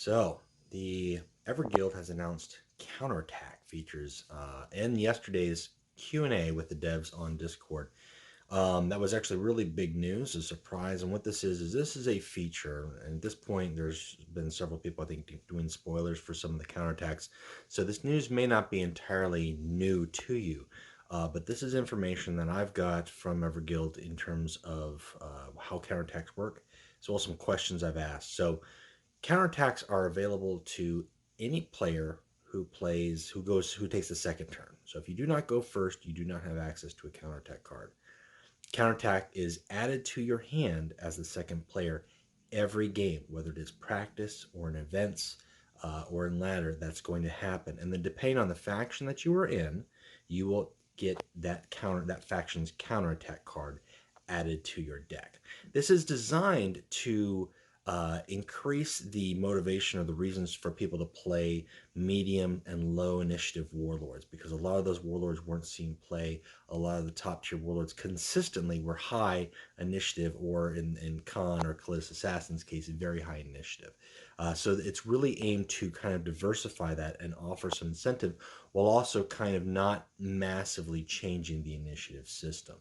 So the Everguild has announced counterattack features in yesterday's Q&A with the devs on Discord. That was actually really big news, a surprise. And what this is a feature. And at this point, there's been several people, I think, doing spoilers for some of the counterattacks. So this news may not be entirely new to you. But this is information that I've got from Everguild in terms of how counterattacks work, as well as some questions I've asked. So counterattacks are available to any player who takes the second turn. So if you do not go first, you do not have access to a counterattack card. Counterattack is added to your hand as the second player every game, whether it is practice or in events or in ladder. That's going to happen, and then depending on the faction that you are in, you will get that faction's counterattack card added to your deck. This is designed to increase the motivation or the reasons for people to play medium and low initiative warlords, because a lot of those warlords weren't seen play. A lot of the top tier warlords consistently were high initiative, or in Khan or Kalidas Assassin's case, very high initiative. So it's really aimed to kind of diversify that and offer some incentive while also kind of not massively changing the initiative system.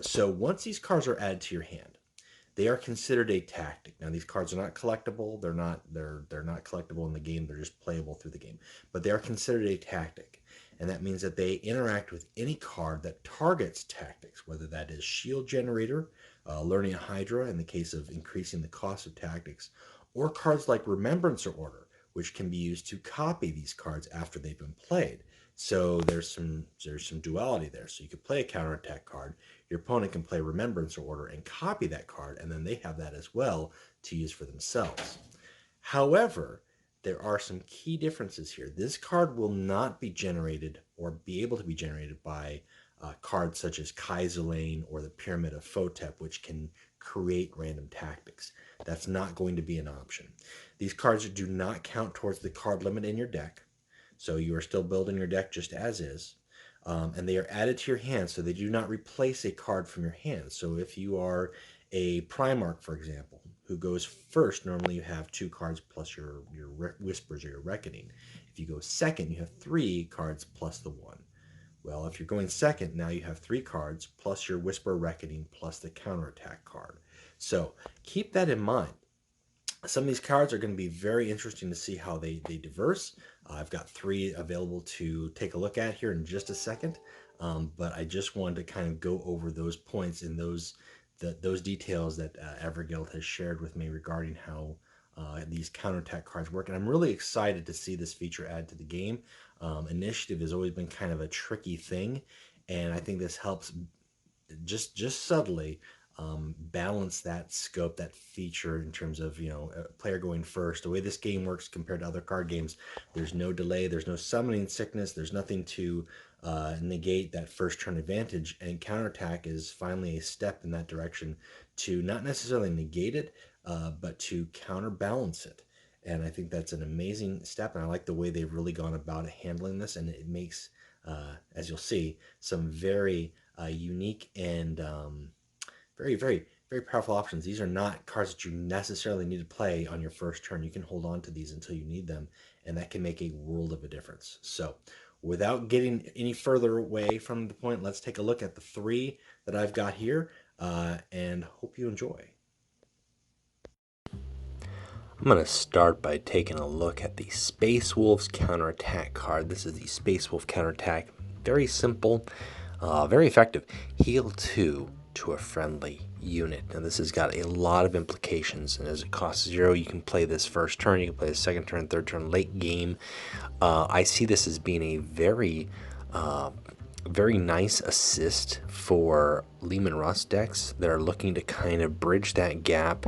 So once these cards are added to your hand, they are considered a tactic. Now, these cards are not collectible. They're not collectible in the game. They're just playable through the game. But they are considered a tactic, and that means that they interact with any card that targets tactics, whether that is Shield Generator, Learning Hydra in the case of increasing the cost of tactics, or cards like Remembrancer Order, which can be used to copy these cards after they've been played. So there's some duality there. So you could play a counterattack card, your opponent can play Remembrance Order and copy that card, and then they have that as well to use for themselves. However, there are some key differences here. This card will not be generated or be able to be generated by cards such as Kaiserlane or the Pyramid of Photep, which can create random tactics. That's not going to be an option. These cards do not count towards the card limit in your deck, so you are still building your deck just as is. And they are added to your hand, so they do not replace a card from your hand. So if you are a Primarch, for example, who goes first, normally you have 2 cards plus your Whispers or your Reckoning. If you go second, you have 3 cards plus the 1. Well, if you're going second, now you have 3 cards plus your Whisper Reckoning plus the counterattack card. So keep that in mind. Some of these cards are going to be very interesting to see how they diverse. I've got 3 available to take a look at here in just a second, but I just wanted to kind of go over those points and those details that Everguild has shared with me regarding how these counterattack cards work. And I'm really excited to see this feature added to the game. Initiative has always been kind of a tricky thing, and I think this helps just subtly balance that scope, that feature in terms of, a player going first. The way this game works compared to other card games, there's no delay, there's no summoning sickness, there's nothing to negate that first turn advantage, and counterattack is finally a step in that direction to not necessarily negate it, but to counterbalance it. And I think that's an amazing step, and I like the way they've really gone about handling this, and it makes, as you'll see, some very unique and very, very, very powerful options. These are not cards that you necessarily need to play on your first turn. You can hold on to these until you need them, and that can make a world of a difference. So without getting any further away from the point, let's take a look at the 3 that I've got here, and hope you enjoy. I'm going to start by taking a look at the Space Wolves counterattack card. This is the Space Wolf counterattack. Very simple, very effective. Heal 2 to a friendly unit. Now this has got a lot of implications, and as it costs 0, you can play this first turn, you can play the second turn, third turn, late game. I see this as being a very nice assist for Leman Russ decks that are looking to kind of bridge that gap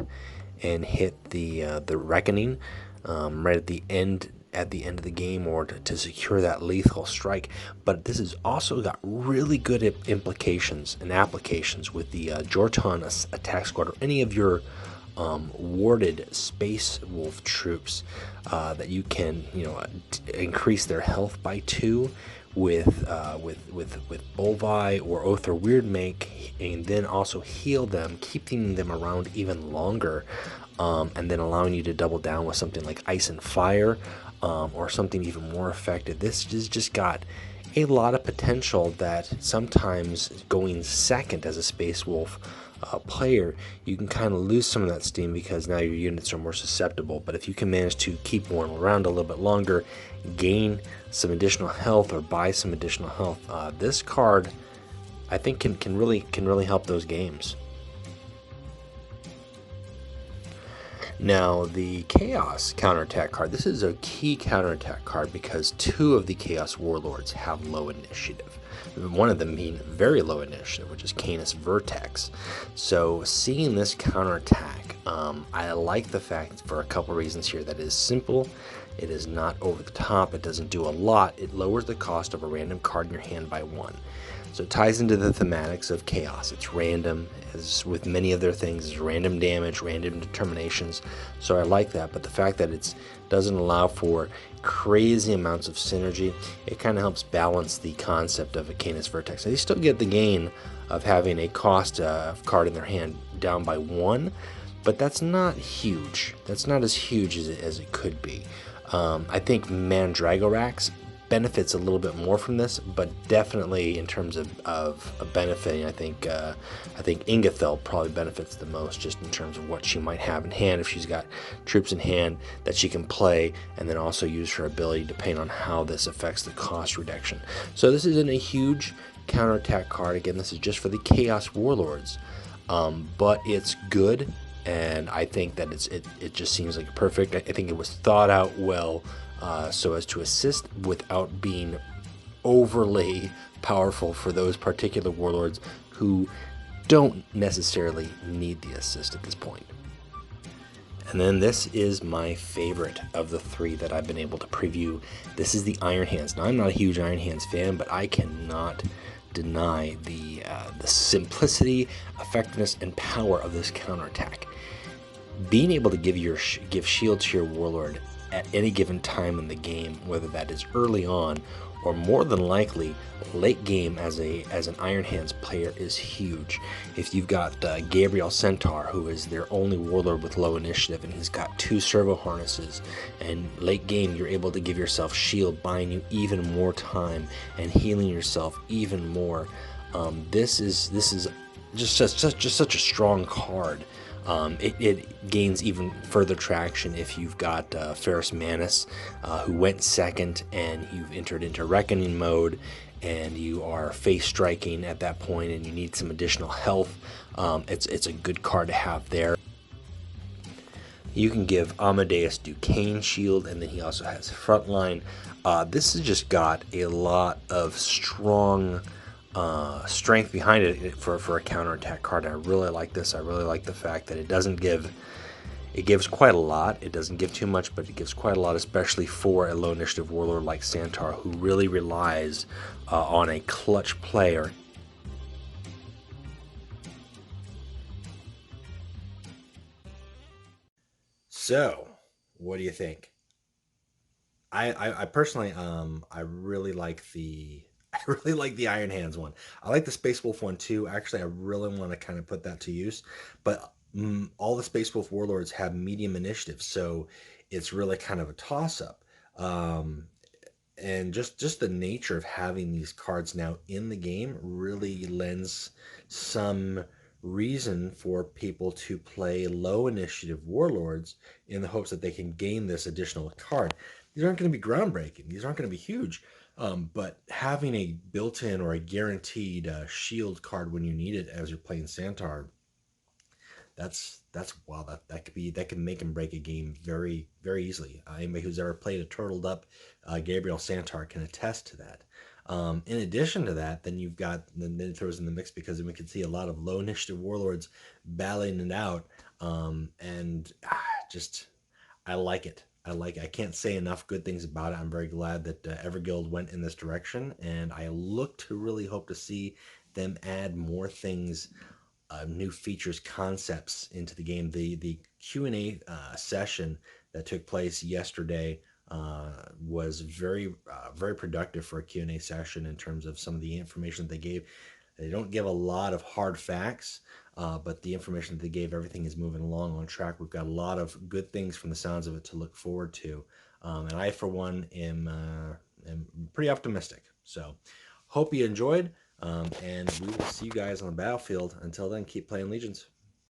and hit the Reckoning right at the end of the game, or to secure that lethal strike. But this has also got really good implications and applications with the Jortan attack squad, or any of your warded Space Wolf troops that you can increase their health by 2 with Bolvi or Oath or Weirdmake, and then also heal them, keeping them around even longer. and then allowing you to double down with something like Ice and Fire, or something even more effective. This has just got a lot of potential that sometimes going second as a Space Wolf player, you can kind of lose some of that steam because now your units are more susceptible. But if you can manage to keep one around a little bit longer, gain some additional health or buy some additional health, this card I think can really help those games. Now, the Chaos counterattack card, this is a key counterattack card because two of the Chaos Warlords have low initiative. One of them being very low initiative, which is Canis Vertex. So, seeing this counterattack, I like the fact for a couple reasons here that it is simple, it is not over the top, it doesn't do a lot, it lowers the cost of a random card in your hand by one. So it ties into the thematics of chaos. It's random, as with many of their things, it's random damage, random determinations. So I like that, but the fact that it doesn't allow for crazy amounts of synergy, it kind of helps balance the concept of a Canis Vertex. They still get the gain of having a cost card in their hand down by one, but that's not huge. That's not as huge as it could be. I think Mandragorax benefits a little bit more from this, but definitely in terms of benefiting, I think Ingethel probably benefits the most, just in terms of what she might have in hand if she's got troops in hand that she can play, and then also use her ability depending on how this affects the cost reduction. So this isn't a huge counterattack card. Again, this is just for the Chaos Warlords, but it's good. And I think that it just seems like perfect. I think it was thought out well, so as to assist without being overly powerful for those particular warlords who don't necessarily need the assist at this point. And then this is my favorite of the three that I've been able to preview. This is the Iron Hands. Now, I'm not a huge Iron Hands fan, but I cannot deny the simplicity, effectiveness, and power of this counterattack. Being able to give shield to your warlord at any given time in the game, whether that is early on or more than likely late game as an Iron Hands player, is huge. If you've got Gabriel Centaur, who is their only warlord with low initiative, and he's got 2 servo harnesses, and late game you're able to give yourself shield, buying you even more time and healing yourself even more. This is just such a strong card. It gains even further traction if you've got Ferrus Manus, who went second, and you've entered into Reckoning mode, and you are face striking at that point, and you need some additional health. It's a good card to have there. You can give Amadeus Duquesne shield, and then he also has frontline. This has just got a lot of strong strength behind it for a counterattack card. I really like this. I really like the fact that it gives quite a lot. It doesn't give too much, but it gives quite a lot, especially for a low initiative warlord like Centaur, who really relies on a clutch player. So, what do you think? I personally I really like the I really like the Iron Hands one. I like the Space Wolf one too. Actually, I really want to kind of put that to use. But all the Space Wolf warlords have medium initiative, so it's really kind of a toss up. Um, and just the nature of having these cards now in the game really lends some reason for people to play low initiative warlords in the hopes that they can gain this additional card. These aren't going to be groundbreaking, these aren't going to be huge, but having a built-in or a guaranteed shield card when you need it as you're playing Santar, that's wow, that can make and break a game very easily. Anybody who's ever played a turtled up Gabriel Santar can attest to that. In addition to that, then you've got then it throws in the mix because then we can see a lot of low initiative warlords battling it out, and just I like it. I can't say enough good things about it. I'm very glad that Everguild went in this direction, and I look to really hope to see them add more things, new features, concepts into the game. The Q&A session that took place yesterday was very productive for a Q&A session in terms of some of the information that they gave. They don't give a lot of hard facts, But the information that they gave, everything is moving along on track. We've got a lot of good things from the sounds of it to look forward to. And I, for one, am pretty optimistic. So hope you enjoyed. And we will see you guys on the battlefield. Until then, keep playing Legions.